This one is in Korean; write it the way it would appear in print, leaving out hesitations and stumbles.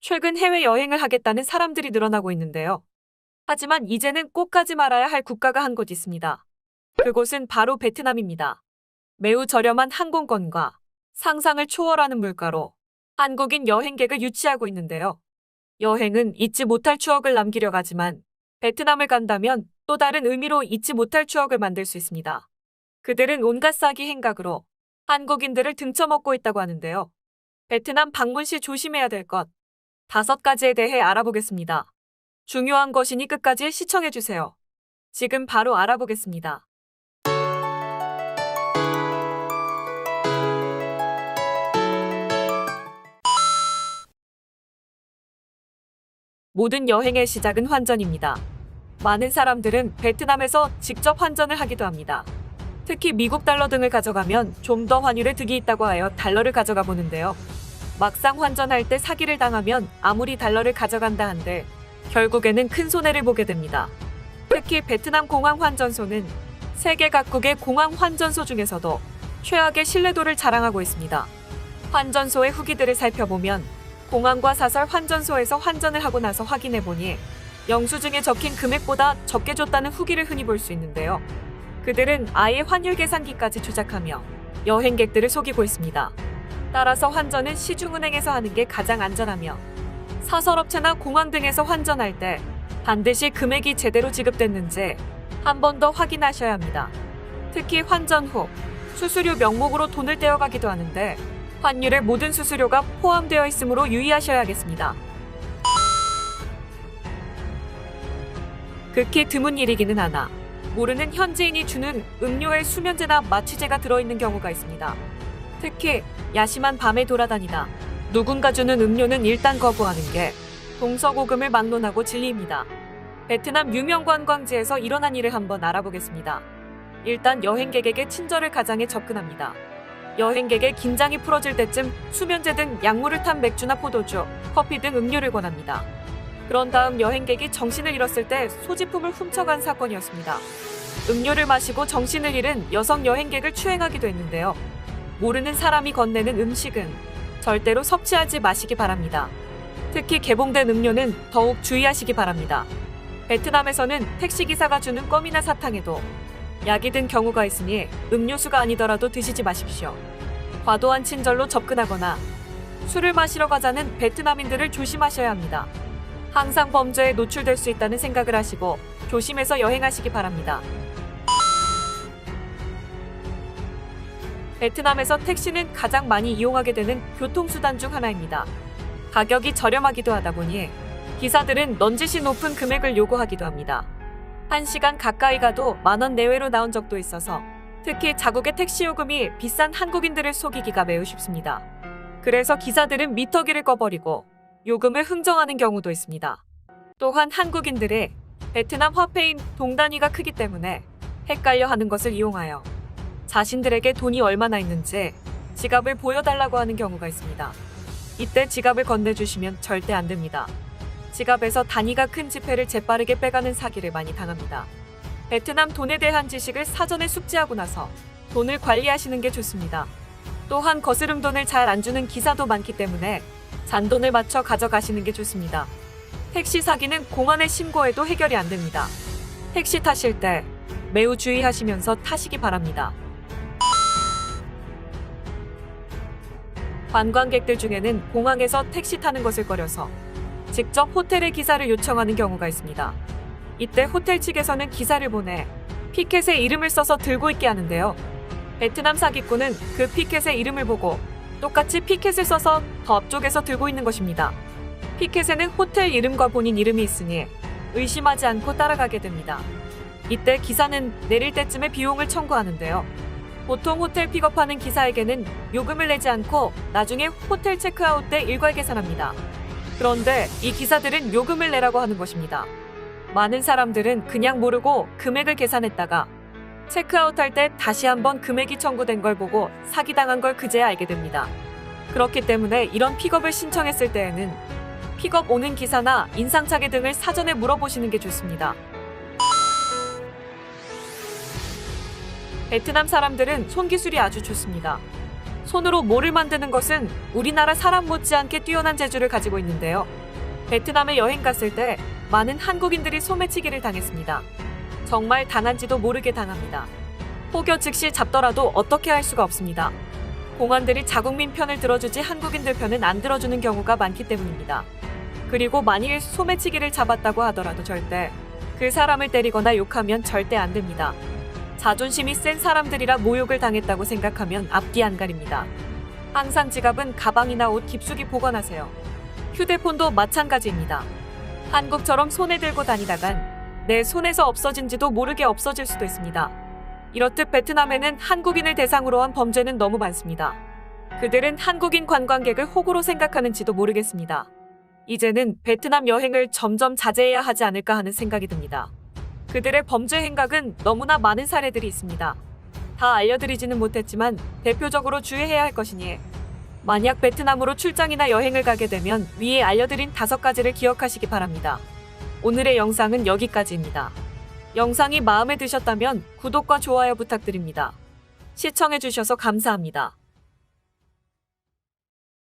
최근 해외여행을 하겠다는 사람들이 늘어나고 있는데요. 하지만 이제는 꼭 가지 말아야 할 국가가 한 곳 있습니다. 그곳은 바로 베트남입니다. 매우 저렴한 항공권과 상상을 초월하는 물가로 한국인 여행객을 유치하고 있는데요. 여행은 잊지 못할 추억을 남기려 하지만 베트남을 간다면 또 다른 의미로 잊지 못할 추억을 만들 수 있습니다. 그들은 온갖 사기 행각으로 한국인들을 등쳐먹고 있다고 하는데요. 베트남 방문 시 조심해야 될 것 5가지에 대해 알아보겠습니다. 중요한 것이니 끝까지 시청해주세요. 지금 바로 알아보겠습니다. 모든 여행의 시작은 환전입니다. 많은 사람들은 베트남에서 직접 환전을 하기도 합니다. 특히 미국 달러 등을 가져가면 좀 더 환율에 득이 있다고 하여 달러를 가져가 보는데요. 막상 환전할 때 사기를 당하면 아무리 달러를 가져간다 한들 결국에는 큰 손해를 보게 됩니다. 특히 베트남 공항 환전소는 세계 각국의 공항 환전소 중에서도 최악의 신뢰도를 자랑하고 있습니다. 환전소의 후기들을 살펴보면 공항과 사설 환전소에서 환전을 하고 나서 확인해보니 영수증에 적힌 금액보다 적게 줬다는 후기를 흔히 볼 수 있는데요. 그들은 아예 환율 계산기까지 조작하며 여행객들을 속이고 있습니다. 따라서 환전은 시중은행에서 하는 게 가장 안전하며 사설업체나 공항 등에서 환전할 때 반드시 금액이 제대로 지급됐는지 한 번 더 확인하셔야 합니다. 특히 환전 후 수수료 명목으로 돈을 떼어가기도 하는데 환율에 모든 수수료가 포함되어 있으므로 유의하셔야겠습니다. 극히 드문 일이기는 하나 모르는 현지인이 주는 음료에 수면제나 마취제가 들어있는 경우가 있습니다. 특히 야심한 밤에 돌아다니다 누군가 주는 음료는 일단 거부하는 게 동서고금을 막론하고 진리입니다. 베트남 유명 관광지에서 일어난 일을 한번 알아보겠습니다. 일단 여행객에게 친절을 가장해 접근합니다. 여행객의 긴장이 풀어질 때쯤 수면제 등 약물을 탄 맥주나 포도주, 커피 등 음료를 권합니다. 그런 다음 여행객이 정신을 잃었을 때 소지품을 훔쳐간 사건이었습니다. 음료를 마시고 정신을 잃은 여성 여행객을 추행하기도 했는데요. 모르는 사람이 건네는 음식은 절대로 섭취하지 마시기 바랍니다. 특히 개봉된 음료는 더욱 주의하시기 바랍니다. 베트남에서는 택시기사가 주는 껌이나 사탕에도 약이 든 경우가 있으니 음료수가 아니더라도 드시지 마십시오. 과도한 친절로 접근하거나 술을 마시러 가자는 베트남인들을 조심하셔야 합니다. 항상 범죄에 노출될 수 있다는 생각을 하시고 조심해서 여행하시기 바랍니다. 베트남에서 택시는 가장 많이 이용하게 되는 교통수단 중 하나입니다. 가격이 저렴하기도 하다 보니 기사들은 넌지시 높은 금액을 요구하기도 합니다. 1시간 가까이 가도 10,000원 내외로 나온 적도 있어서 특히 자국의 택시 요금이 비싼 한국인들을 속이기가 매우 쉽습니다. 그래서 기사들은 미터기를 꺼버리고 요금을 흥정하는 경우도 있습니다. 또한 한국인들의 베트남 화폐인 동단위가 크기 때문에 헷갈려 하는 것을 이용하여 자신들에게 돈이 얼마나 있는지 지갑을 보여달라고 하는 경우가 있습니다. 이때 지갑을 건네주시면 절대 안 됩니다. 지갑에서 단위가 큰 지폐를 재빠르게 빼가는 사기를 많이 당합니다. 베트남 돈에 대한 지식을 사전에 숙지하고 나서 돈을 관리하시는 게 좋습니다. 또한 거스름 돈을 잘 안 주는 기사도 많기 때문에 잔돈을 맞춰 가져가시는 게 좋습니다. 택시 사기는 공안에 신고해도 해결이 안 됩니다. 택시 타실 때 매우 주의하시면서 타시기 바랍니다. 관광객들 중에는 공항에서 택시 타는 것을 꺼려서 직접 호텔의 기사를 요청하는 경우가 있습니다. 이때 호텔 측에서는 기사를 보내 피켓에 이름을 써서 들고 있게 하는데요. 베트남 사기꾼은 그 피켓의 이름을 보고 똑같이 피켓을 써서 더 앞쪽에서 들고 있는 것입니다. 피켓에는 호텔 이름과 본인 이름이 있으니 의심하지 않고 따라가게 됩니다. 이때 기사는 내릴 때쯤에 비용을 청구하는데요. 보통 호텔 픽업하는 기사에게는 요금을 내지 않고 나중에 호텔 체크아웃 때 일괄 계산합니다. 그런데 이 기사들은 요금을 내라고 하는 것입니다. 많은 사람들은 그냥 모르고 금액을 계산했다가 체크아웃할 때 다시 한번 금액이 청구된 걸 보고 사기당한 걸 그제야 알게 됩니다. 그렇기 때문에 이런 픽업을 신청했을 때에는 픽업 오는 기사나 인상착의 등을 사전에 물어보시는 게 좋습니다. 베트남 사람들은 손기술이 아주 좋습니다. 손으로 모를 만드는 것은 우리나라 사람 못지않게 뛰어난 재주를 가지고 있는데요. 베트남에 여행 갔을 때 많은 한국인들이 소매치기를 당했습니다. 정말 당한지도 모르게 당합니다. 혹여 즉시 잡더라도 어떻게 할 수가 없습니다. 공안들이 자국민 편을 들어주지 한국인들 편은 안 들어주는 경우가 많기 때문입니다. 그리고 만일 소매치기를 잡았다고 하더라도 절대 그 사람을 때리거나 욕하면 절대 안 됩니다. 자존심이 센 사람들이라 모욕을 당했다고 생각하면 앞뒤 안 가립니다. 항상 지갑은 가방이나 옷 깊숙이 보관하세요. 휴대폰도 마찬가지입니다. 한국처럼 손에 들고 다니다간 내 손에서 없어진지도 모르게 없어질 수도 있습니다. 이렇듯 베트남에는 한국인을 대상으로 한 범죄는 너무 많습니다. 그들은 한국인 관광객을 호구로 생각하는지도 모르겠습니다. 이제는 베트남 여행을 점점 자제해야 하지 않을까 하는 생각이 듭니다. 그들의 범죄 행각은 너무나 많은 사례들이 있습니다. 다 알려드리지는 못했지만 대표적으로 주의해야 할 것이니 만약 베트남으로 출장이나 여행을 가게 되면 위에 알려드린 5가지를 기억하시기 바랍니다. 오늘의 영상은 여기까지입니다. 영상이 마음에 드셨다면 구독과 좋아요 부탁드립니다. 시청해주셔서 감사합니다.